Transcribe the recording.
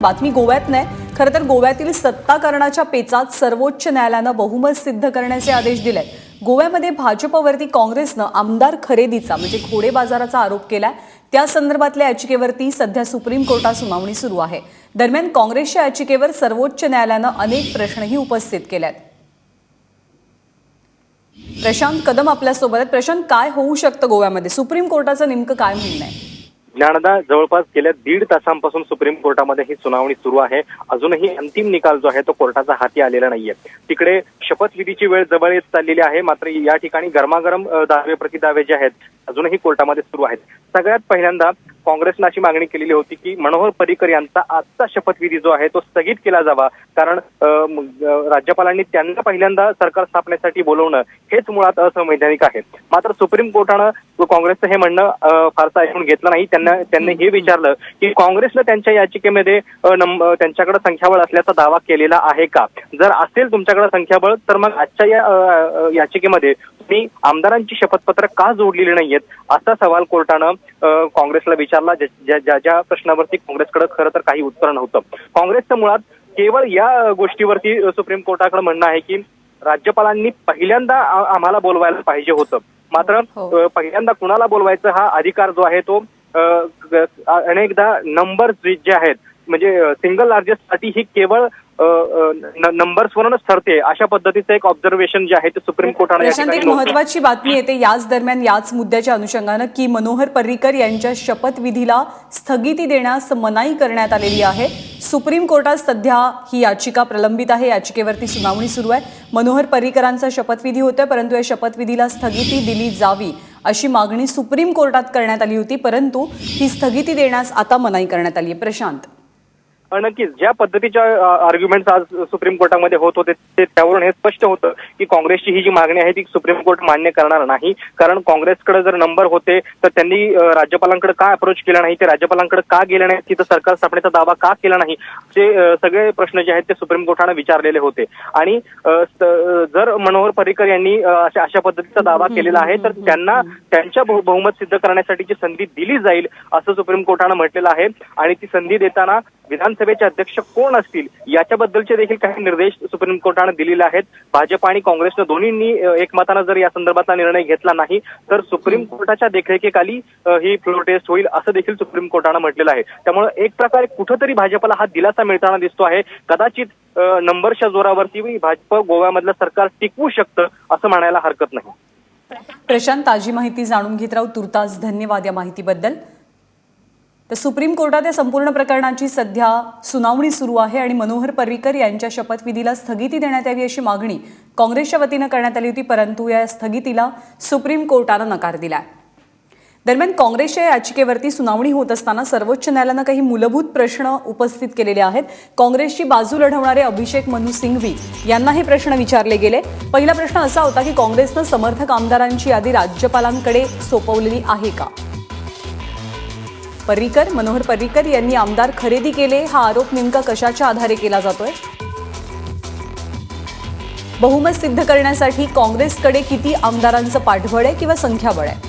बातमी गोव्यात नाही, खरं तर गोव्यातील सत्ताकरणाच्या पेचात सर्वोच्च न्यायालयानं बहुमत सिद्ध करण्याचे आदेश दिले। गोव्यामध्ये भाजपवरती काँग्रेसनं आमदार खरेदीचा म्हणजे घोडे बाजाराचा आरोप केलाय। त्या संदर्भातल्या याचिकेवरती सध्या सुप्रीम कोर्टात सुनावणी सुरू आहे। दरम्यान काँग्रेसच्या याचिकेवर सर्वोच्च न्यायालयानं अनेक प्रश्नही उपस्थित केलेत। प्रशांत कदम आपल्यासोबत आहेत। प्रशांत, काय होऊ शकतं गोव्यामध्ये? सुप्रीम कोर्टाचं नेमकं काय म्हणणं आहे? ज्ञानदा, जवळपास गेल्या 1.5 तासांपासून सुप्रीम कोर्टामध्ये ही सुनावणी सुरू आहे। अजूनही अंतिम निकाल जो आहे तो कोर्टाचा हाती आलेला नाहीये। तिकडे शपथविधीची वेळ जवळ येत चाललेली आहे, मात्र या ठिकाणी गरमागरम दावे प्रतिदावे जे आहेत अजूनही कोर्टामध्ये सुरू आहेत। सगळ्यात पहिल्यांदा काँग्रेसनं अशी मागणी केलेली होती की मनोहर पर्रीकर यांचा आजचा शपथविधी जो आहे तो स्थगित केला जावा, कारण राज्यपालांनी त्यांना पहिल्यांदा सरकार स्थापनेसाठी बोलवणं हेच मुळात असंवैधानिक आहे। मात्र सुप्रीम कोर्टानं काँग्रेसचं हे म्हणणं फारसं ऐकून घेतलं नाही। त्यांनी हे विचारलं की काँग्रेसनं त्यांच्या याचिकेमध्ये त्यांच्याकडे संख्याबळ असल्याचा दावा केलेला आहे का? जर असेल तुमच्याकडे संख्याबळ, तर मग आजच्या या याचिकेमध्ये तुम्ही आमदारांची शपथपत्र का जोडलेली नाहीयेत, असा सवाल कोर्टानं काँग्रेसला विचारला, ज्या प्रश्नावरती काँग्रेसकडे खरं तर काही उत्तर नव्हतं। काँग्रेसचं मुळात केवळ या गोष्टीवरती सुप्रीम कोर्टाकडे म्हणणं आहे की राज्यपालांनी पहिल्यांदा आम्हाला बोलवायला पाहिजे होतं, मात्र पहिल्यांदा कुणाला बोलवायचं हा अधिकार जो आहे तो अनेकदा नंबर्स जे आहेत म्हणजे सिंगल लार्जेस्ट साठी ही केवळ नंबर्सवरूनच ठरते, अशा पद्धतीचं एक ऑब्झर्वेशन जे आहे ते सुप्रीम कोर्टाने एक महत्वाची बातमी येते याच दरम्यान याच मुद्द्याच्या अनुषंगानं की मनोहर पर्रीकर यांच्या शपथविधीला स्थगिती देण्यास मनाई करण्यात आलेली आहे। सुप्रीम कोर्टात सध्या ही याचिका प्रलंबित आहे। याचिकेवरती सुनावणी सुरू आहे। मनोहर पर्रीकरांचा शपथविधी होतोय, परंतु या शपथविधीला स्थगिती दिली जावी अशी मागणी सुप्रीम कोर्टात करण्यात आली होती, परंतु ही स्थगिती देण्यास आता मनाई करण्यात आली आहे। प्रशांत, नक्कीच ज्या पद्धतीच्या आर्ग्युमेंट्स आज सुप्रीम कोर्टामध्ये होत होते त्यावरून हे स्पष्ट होतं की काँग्रेसची ही जी मागणी आहे ती सुप्रीम कोर्ट मान्य करणार नाही, कारण काँग्रेसकडे जर नंबर होते तर त्यांनी राज्यपालांकडे का अप्रोच केला नाही, ते राज्यपालांकडे का गेले नाही, तिथं सरकार स्थापनेचा दावा का केला नाही, ते सगळे प्रश्न जे आहेत ते सुप्रीम कोर्टाने विचारलेले होते। आणि जर मनोहर पर्रीकर यांनी अशा पद्धतीचा दावा केलेला आहे तर त्यांना त्यांच्या बहुमत सिद्ध करण्यासाठीची संधी दिली जाईल असं सुप्रीम कोर्टाने म्हटलेलं आहे। आणि ती संधी देताना विधानसभेचे अध्यक्ष कोण असतील याच्याबद्दलचे देखील काही निर्देश सुप्रीम कोर्टाने दिलेले आहेत। भाजप आणि काँग्रेसनं दोन्हींनी एकमतानं जर या संदर्भातला निर्णय घेतला नाही तर सुप्रीम कोर्टाच्या देखरेखीखाली ही फ्लोर टेस्ट होईल असं देखील सुप्रीम कोर्टाने म्हटलेलं आहे। त्यामुळे एक प्रकारे कुठंतरी भाजपला हा दिलासा मिळताना दिसतो आहे। कदाचित नंबरच्या जोरावरती भाजप गोव्यामधलं सरकार टिकवू शकतं असं म्हणायला हरकत नाही। प्रशांत, ताजी माहिती जाणून घेत राहू, तुर्तास धन्यवाद या माहितीबद्दल। तर सुप्रीम कोर्टात या संपूर्ण प्रकरणाची सध्या सुनावणी सुरू आहे आणि मनोहर पर्रीकर यांच्या शपथविधीला स्थगिती देण्यात यावी अशी मागणी काँग्रेसच्या वतीनं करण्यात आली होती, परंतु या स्थगितीला सुप्रीम कोर्टानं नकार दिला। दरम्यान काँग्रेसच्या याचिकेवरती सुनावणी होत असताना सर्वोच्च न्यायालयानं काही मूलभूत प्रश्न उपस्थित केलेले आहेत। काँग्रेसची बाजू लढवणारे अभिषेक मनु सिंघवी यांना हे प्रश्न विचारले गेले। पहिला प्रश्न असा होता की काँग्रेसनं समर्थक आमदारांची यादी राज्यपालांकडे सोपवलेली आहे का? मनोहर पर्रीकर यांनी आमदार खरेदी केले हा आरोप नेमका कशाच्या आधारे केला जातोय? बहुमत सिद्ध करण्यासाठी काँग्रेसकडे किती आमदारांचं पाठबळ आहे किंवा संख्याबळ आहे?